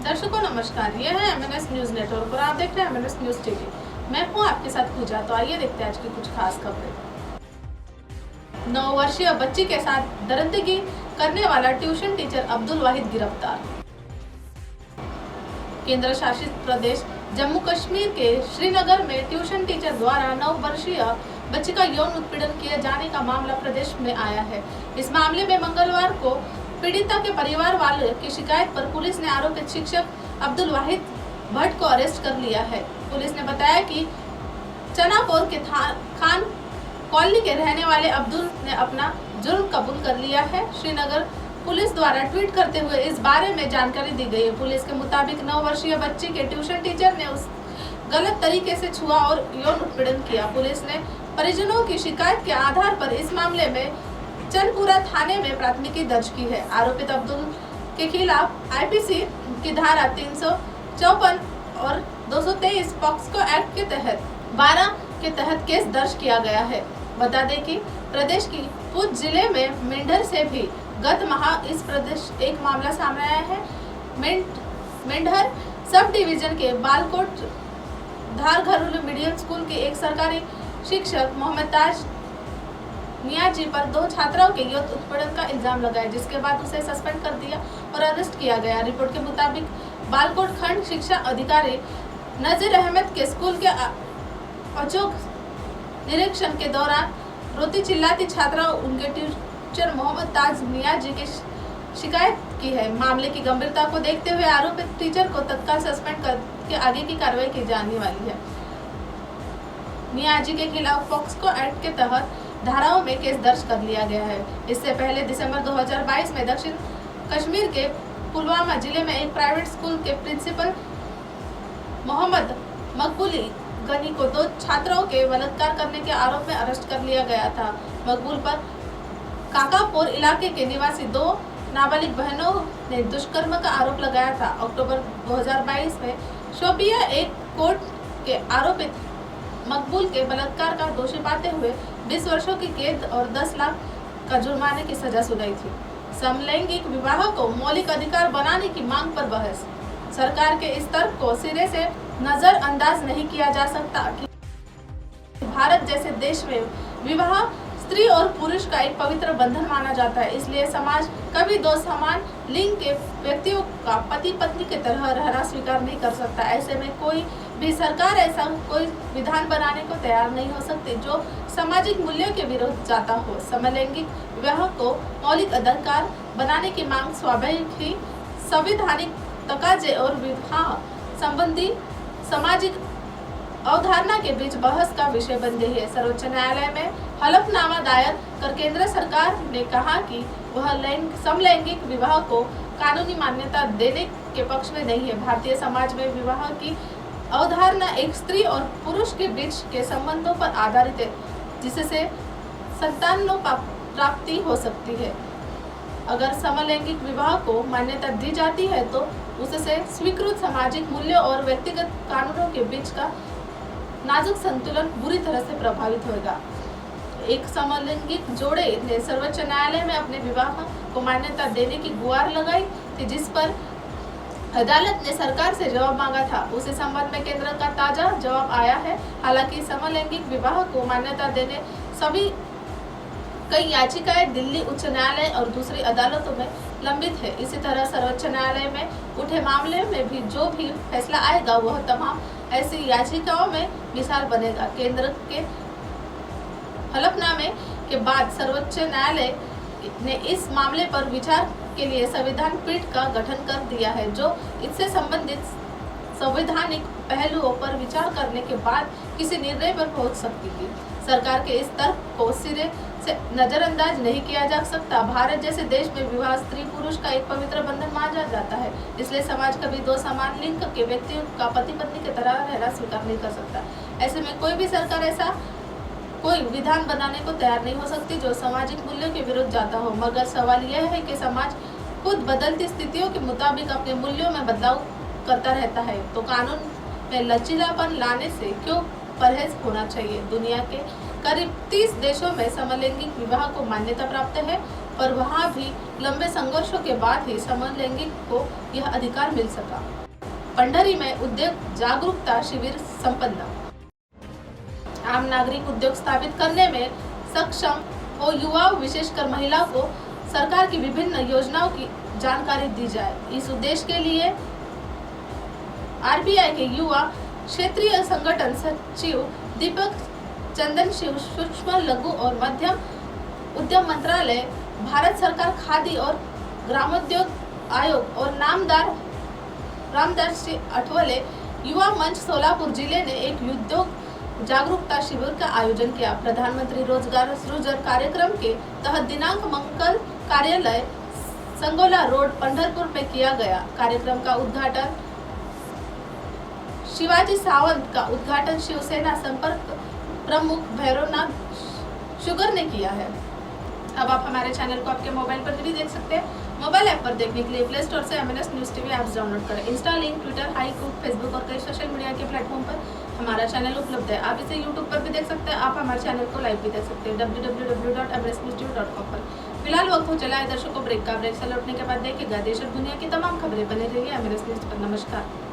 दर्शकों नमस्कार, यह है MNS न्यूज नेटवर्क और आप देख रहे हैं MNS न्यूज टीवी। मैं हूं आपके साथ पूजा। तो आइए देखते हैं आज की कुछ खास खबरें। 9 वर्षीय बच्ची के साथ दरिंदगी करने वाला ट्यूशन टीचर अब्दुल वाहिद गिरफ्तार। केंद्र शासित प्रदेश जम्मू कश्मीर के श्रीनगर में ट्यूशन टीचर द्वारा 9 वर्षीय बच्ची का यौन उत्पीड़न किए जाने का मामला प्रदेश में आया है। इस मामले में मंगलवार को पीड़िता के परिवार वाले की शिकायत पर पुलिस ने आरोपित शिक्षक अब्दुल वाहिद भट्ट को अरेस्ट कर लिया है। पुलिस ने बताया कि चनापोर के खान कॉलोनी के रहने वाले अब्दुल ने अपना जुर्म कबूल कर लिया है। श्रीनगर पुलिस द्वारा ट्वीट करते हुए इस बारे में जानकारी दी गई है। पुलिस के मुताबिक 9 वर्षीय बच्ची के ट्यूशन टीचर ने उस गलत तरीके से छुआ और यौन उत्पीड़न किया। पुलिस ने परिजनों की शिकायत के आधार पर इस मामले में चनपुरा थाने में प्राथमिकी दर्ज की है। आरोपित अब्दुल के खिलाफ आईपीसी की धारा 354 और 223 पॉक्सो एक्ट के तहत 12 के तहत केस दर्ज किया गया है। बता दें कि प्रदेश की पूंछ जिले में मेंढर से भी गत माह इस प्रदेश एक मामला सामने आया है। मेंढर सब डिवीजन के बालकोट धार घरेलू मीडियम स्कूल के एक सरकारी शिक्षक मोहम्मद ताज नियाजी पर 2 छात्राओं के यौन उत्पीड़न का इल्जाम लगाया, जिसके बाद उसे सस्पेंड कर दिया और अरेस्ट किया गया। रिपोर्ट के मुताबिक बालकोट खंड शिक्षा अधिकारी नजीर अहमद के स्कूल के औचक निरीक्षण के दौरान रोती चिल्लाती छात्रा उनके टीचर मोहम्मद ताज नियाजी की शिकायत की है। मामले की गंभीरता को देखते हुए आरोपित टीचर को तत्काल सस्पेंड करके आगे की कार्रवाई की जाने वाली है। नियाजी के खिलाफ पॉक्सो एक्ट के तहत धाराओं में केस दर्ज कर लिया गया है। इससे पहले दिसंबर 2022 में दक्षिण कश्मीर के पुलवामा जिले में एक प्राइवेट स्कूल के प्रिंसिपल मोहम्मद मकबूली गनी को 2 छात्राओं के बलात्कार करने के आरोप में अरेस्ट कर लिया गया था। मकबूल पर काकापुर इलाके के निवासी 2 नाबालिग बहनों ने दुष्कर्म का आरोप लगाया था। अक्टूबर 2022 में शोपिया एक कोर्ट के आरोपित मकबूल के बलात्कार का दोषी पाते हुए 20 वर्षों की कैद और 10 लाख का जुर्माने की सजा सुनाई थी। समलैंगिक विवाह को मौलिक अधिकार बनाने की मांग पर बहस। सरकार के इस तर्क को सिरे से नजरअंदाज नहीं किया जा सकता कि भारत जैसे देश में विवाह स्त्री और पुरुष का एक पवित्र बंधन माना जाता है। इसलिए समाज कभी 2 समान लिंग के व्यक्तियों का पति पत्नी की तरह रहना स्वीकार नहीं कर सकता। ऐसे में कोई भी सरकार ऐसा कोई विधान बनाने को तैयार नहीं हो सकती जो सामाजिक मूल्यों के विरुद्ध जाता हो। समलैंगिक विवाह को मौलिक अधिकार बनाने की मांग स्वाभाविक ही संवैधानिक तकाजे और विवाह संबंधी सामाजिक अवधारणा के बीच बहस का विषय बन गई है। सर्वोच्च न्यायालय में हलफनामा दायर कर केंद्र सरकार ने कहा कि वह समलैंगिक विवाह को कानूनी मान्यता देने के पक्ष में नहीं है। भारतीय समाज में विवाह की अवधारणा एक स्त्री और पुरुष के बीच के संबंधों पर आधारित है, जिससे संतानों प्राप्ति हो सकती है। अगर समलैंगिक विवाह को मान्यता दी जाती है तो उससे स्वीकृत सामाजिक मूल्यों और व्यक्तिगत कानूनों के बीच का नाजुक संतुलन बुरी तरह से प्रभावित होगा। एक समलैंगिक जोड़े ने सर्वोच्च न्यायालय में अपने विवाह को मान्यता देने की गुहार लगाई थी, जिस पर अदालत ने सरकार से जवाब मांगा था। उसी संबंध में केंद्र का ताजा जवाब आया है। हालांकि समलैंगिक विवाह को मान्यता देने सभी कई याचिकाएं दिल्ली उच्च न्यायालय और दूसरी अदालतों में लंबित है। इसी तरह सर्वोच्च न्यायालय में उठे मामले में भी जो भी फैसला आएगा वह तमाम ऐसी याचिकाओं में मिसाल बनेगा। केंद्र के हलफनामे के बाद सर्वोच्च न्यायालय ने इस मामले पर विचार के लिए संविधान पीठ का गठन कर दिया है, जो इससे संबंधित संवैधानिक पहलुओं पर विचार करने के बाद किसी निर्णय पर पहुंच सकती थी। सरकार के इस तर्क को सिरे से नजरअंदाज नहीं किया जा सकता। भारत जैसे देश में विवाह स्त्री पुरुष का एक पवित्र बंधन माना जाता है। इसलिए समाज कभी 2 समान लिंग के व्यक्तियों का पति पत्नी की तरह रहना स्वीकार नहीं कर सकता। ऐसे में कोई भी सरकार ऐसा कोई विधान बनाने को तैयार नहीं हो सकती जो सामाजिक मूल्यों के विरुद्ध जाता हो। मगर सवाल यह है कि समाज खुद बदलती स्थितियों के मुताबिक अपने मूल्यों में बदलाव करता रहता है, तो कानून में लचीलापन लाने से क्यों परहेज होना चाहिए। दुनिया के करीब 30 देशों में समलैंगिक विवाह को मान्यता प्राप्त है, पर वहाँ भी लंबे संघर्षों के बाद ही समलैंगिक को यह अधिकार मिल सका। पंडरी में उद्योग जागरूकता शिविर संपन्न। आम नागरिक उद्योग स्थापित करने में सक्षम हो, युवाओं विशेषकर महिला को सरकार की विभिन्न योजनाओं की जानकारी दी जाए। इस उद्देश्य के लिए आरबीआई के युवा क्षेत्रीय संगठन सचिव दीपक चंदन शिव, सूक्ष्म लघु और मध्यम उद्यम मंत्रालय, भारत सरकार, खादी और ग्रामोद्योग आयोग और रामदास अठवले युवा मंच सोलापुर जिले ने एक उद्योग जागरूकता शिविर का आयोजन किया। प्रधानमंत्री रोजगार सृजन कार्यक्रम के तहत दिनांक मंगल कार्यालय संगोला रोड पंढरपुर में किया गया। कार्यक्रम का उद्घाटन शिवाजी सावंत का उद्घाटन शिवसेना संपर्क प्रमुख भैरवनाथ शुगर ने किया है। अब आप हमारे चैनल को आपके मोबाइल पर भी देख सकते हैं। मोबाइल ऐप पर देखने के लिए प्ले स्टोर से MNS news TV apps download करें। इंस्टा, लिंक, ट्विटर, हाईकूक, फेसबुक और कई सोशल मीडिया के प्लेटफॉर्म पर हमारा चैनल उपलब्ध है। आप इसे यूट्यूब पर भी देख सकते हैं। आप हमारे चैनल को लाइव भी देख सकते हैं www.mnsnewstv.com पर। फिलहाल वक्त हो चला है दर्शकों ब्रेक का। ब्रेक से लौटने के बाद देखिएगा देश और दुनिया की तमाम खबरें। बने रहिए MNS न्यूज़ पर। नमस्कार।